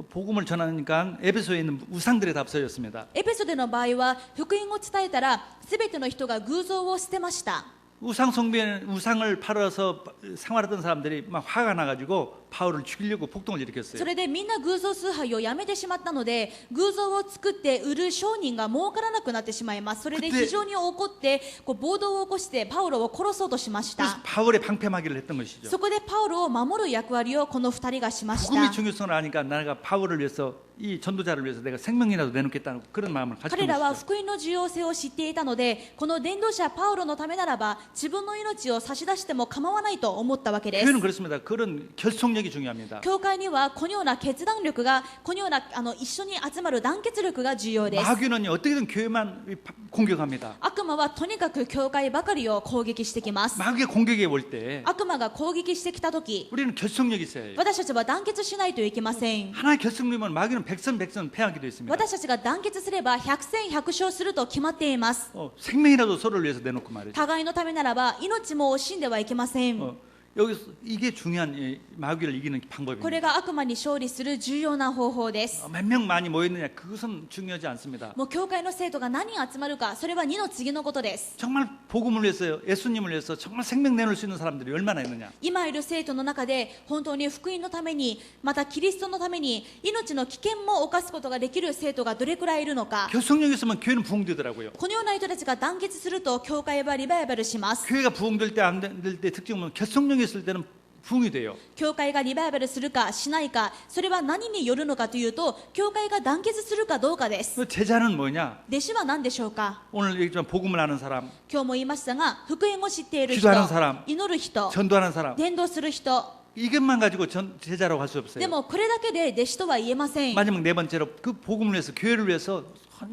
복음을 전하니까 에베소에 있는 우상들이 다 없어졌습니다. エペソでの場合は福音を伝えたら全ての人が偶像を捨てました。 우상을 팔아서 생활하던 사람들이 막 화가 나가지고 바울을 죽이려고 폭동을 일으켰어요. それでみんな偶像崇拝をやめてしまったので偶像を作って売る商人が儲からなくなってしまいます。それで非常に怒って暴動を起こしてパウロを殺そうとしまし 그래서 た。 바울의 방패막이를 했던 것이죠. そこでパウロを守る役割をこの2人がしまし 복음의 た。 중요성을 아니까 내가 바울을 위해서 이 전도자를 위해서 내가 생명이라도 내놓겠다는 그런 마음을 가지고 彼らは 있었죠. 福音の重要性を知っていたので、この伝道者パウロのためならば自分の命を差し出しても構わないと思ったわけです。 교회는 그렇습니다. 그런 결속력이 중요합니다. 教会にはこのような決断力が、このような一緒に集まる団結力が重要です。 마귀는 어떻게든 교회만 공격합니다. 悪魔はとにかく教会ばかりを攻撃してきます。 마귀의 공격이 올 때 悪魔が攻撃してきたとき、 우리는 결속력이 있어야 해요. 私たちは団結しないといけません。 하나의 결속력이면 마귀는 백선 패하기도 했습니다. 私たちが団結すれば百戦百勝すると決まっています。 생명이라도 서로를 위해서 내놓고 말이죠. 互いのためならば命も惜しんではいけません。 여기서 이게 중요한 마귀를 이기는 これ 방법입니다. が悪魔に勝利する重要な方法です。 몇 명 많이 모였느냐 그것은 중요하지 않습니다. もう教会の生徒が何人集まるか、それは2の次のことです。 정말 복음을 위해서 예수님을 위해서 정말 생명 내놓을 수 있는 사람들이 얼마나 있느냐. 今いる生徒の中で本当に福音のために、またキリストのために命の危険も冒すことができる生徒がどれくらいいるのか。 결속력이 있으면 교회는 부흥되더라고요. このような人たちが団結すると教会はリバイバルします。 교회가 부흥될 때 안 될 때 특징은 결속력이 있을 때는 부흥이 돼요. 教会がリバイバルするかしないか、それは何によるのかというと、教会が団結するかどうかです。 그 제자는 뭐냐? 弟子は何でしょうか。 오늘 얘기했지만 복음을 아는 사람, 今日も言いましたが、福音を知っている人、 기도하는 사람 祈る人、 전도하는 사람 伝道する人。 이것만 가지고 제자라고 할 수 で 없어요. もこれだけで弟子とは言えません。 마지막 네 번째로 그 복음을 위해서 교회를 위해서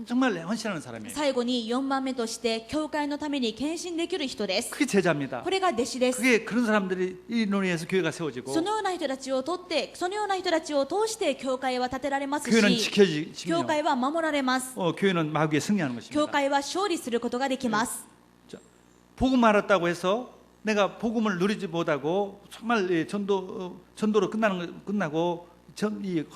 정말 헌신하는 사람이에요. 最後に4番目として、教会のために献身できる人です。 그게 제자입니다. これが弟子です。 그게 그런 사람들이 이 논의에서 교회가 세워지고 そのような人たちをとって、そのような人たちを通して教会は建てられます 교회는 し、 지켜지며 教会は守られます。 교회는 마귀에 승리하는 教 것입니다. 会は勝利することができます。 자, 복음 알았다고 해서 내가 복음을 누리지 못하고 정말 전도로 끝나고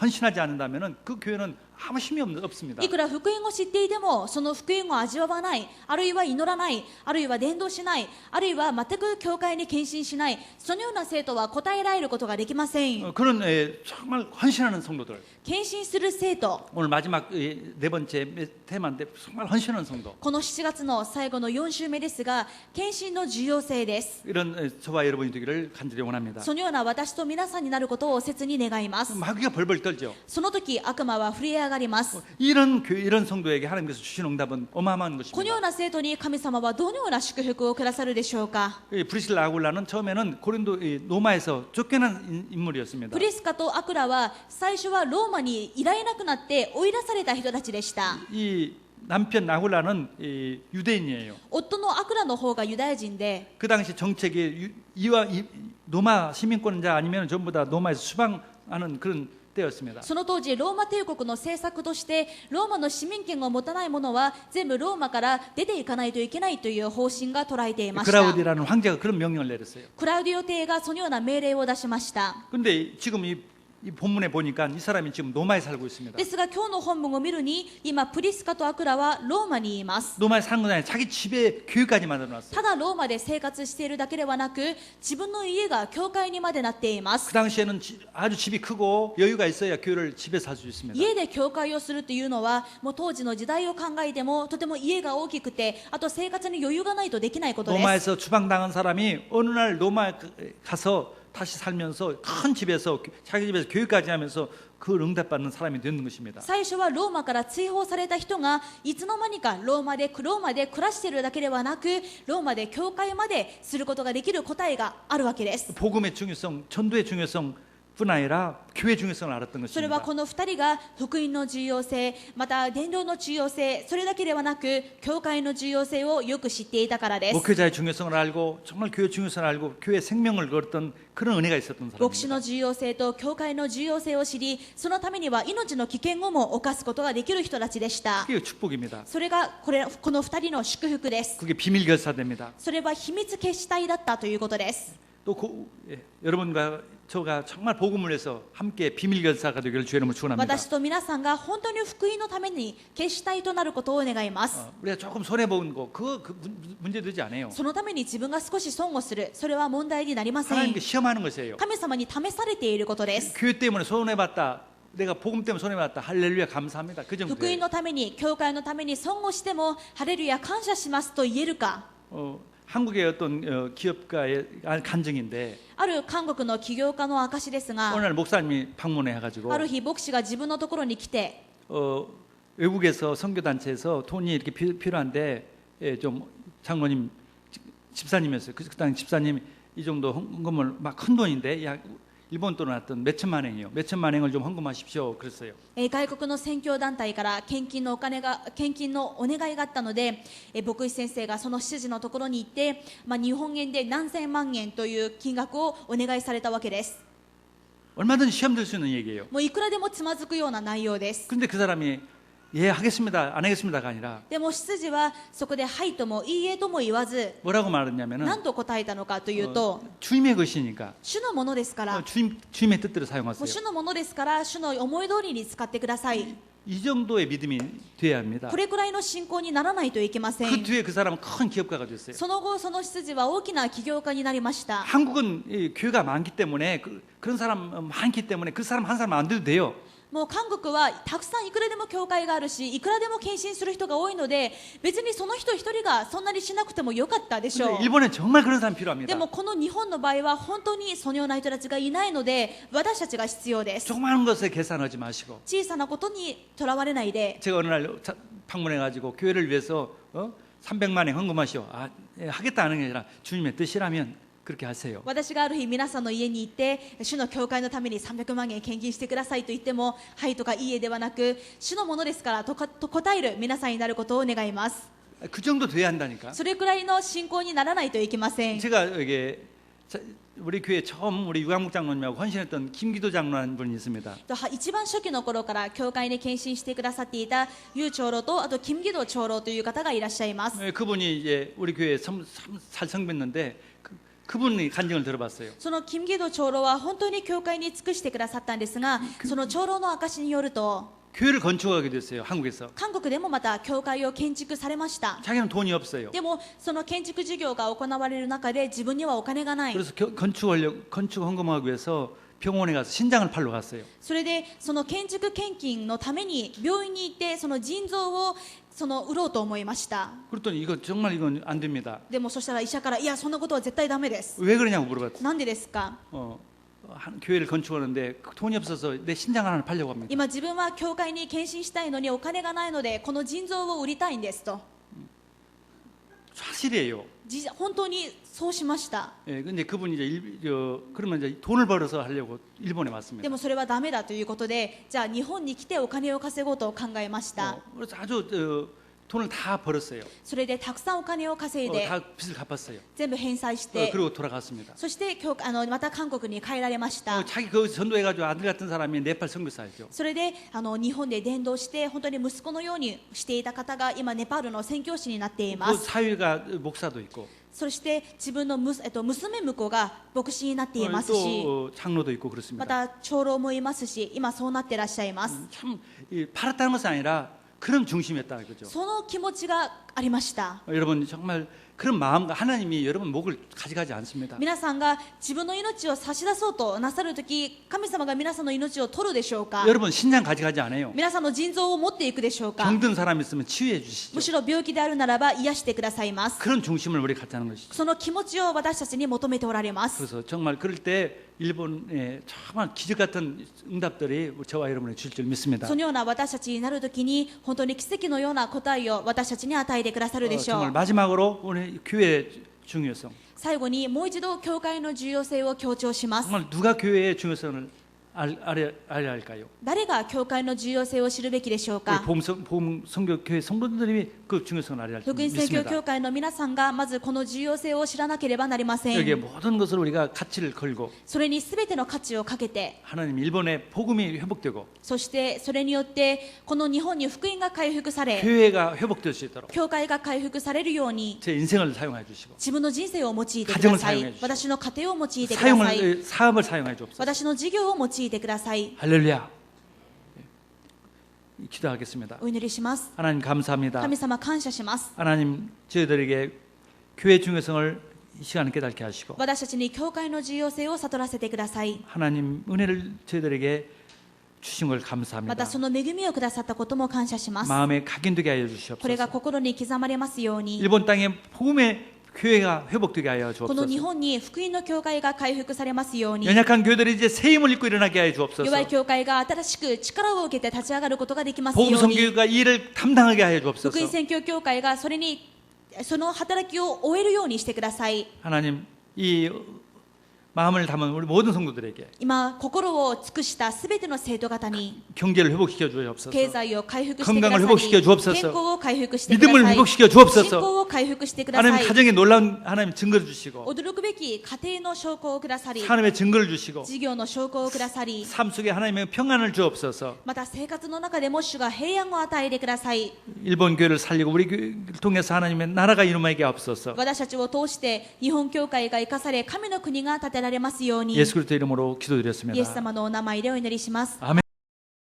헌신하지 않는다면은 그 교회는 아무 힘이 없습니다. いくら福音を知っていても、その福音を味わわない、あるいは祈らない、あるいは伝道しない、あるいは全く教会に献身しない、そのような生徒は答えられることができません。 그런 정말 헌신하는 성도들. 献身する生徒、 오늘 마지막 네 번째 테마인데 정말 헌신하는 성도. この7月の最後の4週目ですが、献身の重要性です。 이런 저와 여러분이 되기를 간절히 원합니다. そのような私と皆さんになることを切に願います。 마귀가 벌벌 떨죠. その時悪魔は震え上がります。 이런 성도에게 하나님께서 주신 응답은 어마어마한 このよう 것입니다. な生徒に神様はどのような祝福をくださるでしょうか。 브리실라 아굴라는 처음에는 고린도 로마에서 쫓겨난 인물이었습니다. プリスカとアクラは最初はローマにいられなくなって追い出された人たちでした。 이 남편 아굴라는 유대인이에요. 夫のアクラの方がユダヤ人で、 그 당시 정책이 로마 시민권자 아니면 전부 다 로마에서 수방하는 그런 때였습니다. その当時ローマ帝国の政策としてローマの市民権を持たない者は全部ローマから出ていかないといけないという方針が捉えていました。 그라우디라는 황제가 그런 명령을 내렸어요. クラウディオ帝がそのような命令を出しました。 근데 지금 이 본문에 보니까 이 사람이 지금 로마에 살고 있습니다. ですが今日の本文を見るに、今プリスカとアクラはローマにいます。 로마에 사는 건 아니라 자기 집에 교회까지 만들어 놨어요. ただローマで生活しているだけではなく、自分の家が教会にまでなっていま 그 す。 당시에는 아주 집이 크고 여유가 있어야 교회를 집에서 할 수 있습니다. 家で教会をするというのは、もう当時の時代を考えてもとても家が大きくて、あと生活に余裕がないとできないことです。 로마에서 추방당한 사람이 어느 날 로마에 가서 다시 살면서 큰 집에서 자기 집에서 교회까지 하면서 그걸 응답받는 사람이 되는 것입니다. 最初はローマから追放された人がいつの間にかローマで暮らしているだけではなく、ローマで教会まですることができる答えがあるわけです。 복음의 중요성, 전도의 중요성뿐 아니라 교회 중요성을 알았던 それは 것입니다. この2人が福音の重要性、また伝道の重要性、それだけではなく教会の重要性をよく知っていたからです。 목회자의 중요성을 알고 정말 교회 중요성을 알고 교회 생명을 걸었던 그런 은혜가 있었던 牧師 사람입니다. の重要性と教会の重要性を知り、そのためには命の危険をも冒すことができる人たちでした。 그게 축복입니다. それがこの2人の祝福です。 그게 비밀 결사됩니다. それは秘密決死体だったということです。 또 여러분과 저가 정말 복음을 위해서 함께 비밀 결사가 되기를 주의 이름으로 축원합니다. 私と皆さんが本当に福音のために決死体となることを願います。 우리가 조금 손해 본 거 그거 문제 되지 않아요. そのために自分が少し損をする、それは問題になりません。 하나님께 시험하는 것이에요. 神様に試されていることです。 교회 때문에 손해 봤다. 내가 복음 때문에 손해 봤다. 할렐루야 감사합니다. 그 정도. 福音のために、教会のために損をしてもハレルヤ感謝しますと言えるか。 한국의 어떤 기업가의 간증인데 ある韓国の起業家の証ですが、 오늘 목사님이 방문해 가지고 ある日牧師が自分のところに来て、 외국에서 선교 단체에서 돈이 이렇게 필요한데 좀 장로님 집사님이었어요. 그 당시 집사님이 이 정도 헌금을 막 큰 돈인데 약 일본 돈으로 났던 몇 천만 원이요. 몇 천만 원을 좀 헌금하십시오. 그랬어요. 外国の宣教団体から献金のお願いがあったので、牧師先生がその執事のところに行って、日本円で何千万円という金額をお願いされたわけです。 얼마든지 시험 들 수 있는 얘기예요. もういくらでもつまずくような内容です。 근데 그 사람이 예 하겠습니다. 안 하겠습니다가 아니라 でも執事はそこではいともいいえとも言わず、 뭐라고 말했냐면은 何と答えたのかというと、 주님의 것이니까 主のものですから、 주님의 뜻대로 もう 사용하세요. 主のものですから主の思い通りに使ってください。 이 정도의 믿음이 돼야 합니다. これくらいの信仰にならないといけませ 그 ん。 뒤에 그 사람은 큰 기업가가 됐어요. その後その執事は大きな起業家になりました。 한국은 이 교회가 많기 때문에 그런 사람 많기 때문에 그 사람 한 사람 안 돼도 돼요. もう韓国はたくさんいくらでも教会があるし、いくらでも献身する人が多いので、別にその人一人がそんなにしなくてもよかったでしょ 근데 う。 일본에 정말 그런 사람 필요합니다. でもこの日本の場合は本当にそのような人たちがいないので、私たちが必要です。 조그마한 것에 계산하지 마시고 小さなことにとらわれないで、 제가 어느 날 방문해가지고 교회를 위해서 300만 원 헌금하시오. 아, 예, 하겠다 하는 게 아니라 주님의 뜻이라면 그렇게 하세요. 私がある日皆さんの家に行って、主の教会のために300万円献金してくださいと言っても、はいとかいいえではなく、主のものですからと答える皆さんになることを願います。 그 정도 돼야 한다니까. それくらいの信仰にならないといけません。 제가 이게 우리 교회 처음 우리 유광목 장로님하고 헌신했던 김기도 장로라는 분이 있습니다. 一番初期の頃から教会に献身してくださっていたユウ長老と、あと金義堂長老という方がいらっしゃいます。 그분이 이제 우리 교회에 잘 성했는데 그분이 간증을 들어봤어요. その金義堂長老は本当に教会に尽くしてくださったんですが、その長老の証によると、 교회를 건축하게 됐어요. 한국에서. 韓国でもまた教会を建築されました。 자기는 돈이 없어요. でもその建築事業が行われる中で自分にはお金がない。 그래서 건축 헌금하기 위해서 병원에 가서 신장을 팔러 갔어요. それでその建築献金のために病院に行って、その腎臓を売ろうと思いました。 그랬더니 정말 이건 안 됩니다. でもそしたら医者から、いやそんなことは絶対ダメです。 왜 그러냐고 물어봤어요. なんでですか。 교회를 건축하는데 돈이 없어서 내 신장 하나를 팔려고 합니다. 今自分は教会に献身したいのにお金がないので、この腎臓を売りたいんですと。 사실이에요. 本当にそうしました。 예, 근데 그분이 이제 그러면 이제 돈을 벌어서 하려고 일본에 で 왔습니다. もそれはダメだということで、じゃあ日本に来てお金を稼ごうと考えました。 그래서 아주 돈을 다 벌었어요. それでたくさんお金を稼いで、 다 빚을 갚았어요. 全部返済して、 그리고 돌아갔습니다. そしてまた韓国に帰られました。 자기 그 전도해가지고 아들 같은 사람이 네팔 선교사 알죠. それで日本で伝道して、本当に息子のようにしていた方が今ネパールの宣教師になっていま 그 す。 사위가 목사도 있고 そして自分の娘婿が牧師になっていますし、 또 장로도 있고 ま 그렇습니다. た長老もいますし、今そうなってらっしゃいます。 참 팔았다는 것이 아니라 그런 중심이었다 그죠. その気持ちがありました。 여러분 정말 그런 마음과 하나님이 여러분 목을 가져가지 않습니다. 皆さんが自分の命を差し出そうとなさるとき、神様が皆さんの命を取るでしょうか。 여러분 신장 가져가지 않아요. 皆さんの腎臓を持っていくでしょうか。 병든 사람 있으면 치유해 주시죠. むしろ病気であるならば癒してくださいます。 그런 중심을 우리 갖자는 것이죠. その気持ちを私たちに求めておられます。 그래서 정말 그럴 때 일본의 정말 기적 같은 응답들이 저와 여러분이 줄 줄 믿습니다. そのような私たちになるときに、本当に奇跡のような答えを私たちに与えてくださるでしょ 정말 う。 마지막으로 우리 교회의 중요성. 最後にもう一度教会の重要性を強調します。 정말 누가 교회의 중요성을 알아야 할까요? 誰が教会の重要性を知るべきでしょう 우리 か。 보험 선교 교회 성도들이 그 중요성을 알아야 할 줄 福音宣教 믿습니다. 協会の皆さんがまずこの重要性を知らなければなりませ 여기에 ん。 모든 것을 우리가 가치를 걸고 それに全ての価値をかけて、 하나님 일본의 복음이 회복되고 そしてそれによってこの日本に福音が回復され、 교회가 회복될 수 있도록 教会が回復されるように 제 인생을 사용해 주시고 自分の人生を用いてくだ 가정을 さ 사용해 い。 주시고 私の家庭を用いてください。 사업을 사용해 주옵소서. 私の事業を用いてください。 할렐루야. 기도하겠습니다. お祈りします。 하나님 감사합니다. 神様感謝します。 하나님 저희들에게 교회 중요성을 이 시간에 깨닫게 하시고 私たちに教会の重要性を悟らせてください。 하나님 은혜를 저희들에게 주신 걸 ま 감사합니다. たその恵みをくださったことも感謝します。 마음에 각인되게 하여 これが 주시옵소서. 心に刻まれますように、 일본 땅에 복음의 교회가 회복되게 하여 この日 주옵소서. 本に福音の教会が回復されますように、 연약한 교회들이 이제 새 힘을 입고 일어나게 하여 주옵소서. 弱い教会が新しく力を受けて立ち上がることができますよ 복음 うに、 선교가 이 일을 담당하게 하여 주옵소서. 福音宣教教会がその働きを終えるようにしてください。 하나님, 이 마음을 담은 우리 모든 성도들에게 今心を尽くしたすべての生徒方に 경제를 회복시켜 주옵소서. 経済を回復してくだ 건강을 さ 회복시켜 い、 주옵소서. 健康を回復してくだ 믿음을 さい、 회복시켜 信 주옵소서. 仰を回復してくださ 하나님 い。 가정에 놀라운 하나님 증거를 주시고 驚くべき家庭の証拠をくださり、 하나님의 증거를 주시고 事業の証拠をくださり、 삶 속에 하나님의 평안을 주옵소서. また生活の中でも主が平安を与えてください。 일본 교회를 살리고 우리 교회를 통해서 하나님의 나라가 이루어지게 하옵소서. 私たちを通して日本教会が生かされ、神の国が建てられますように、 예수 그리스도 이름으로 イエス 기도드렸습니다. 様のお名前でお祈りします。 아멘.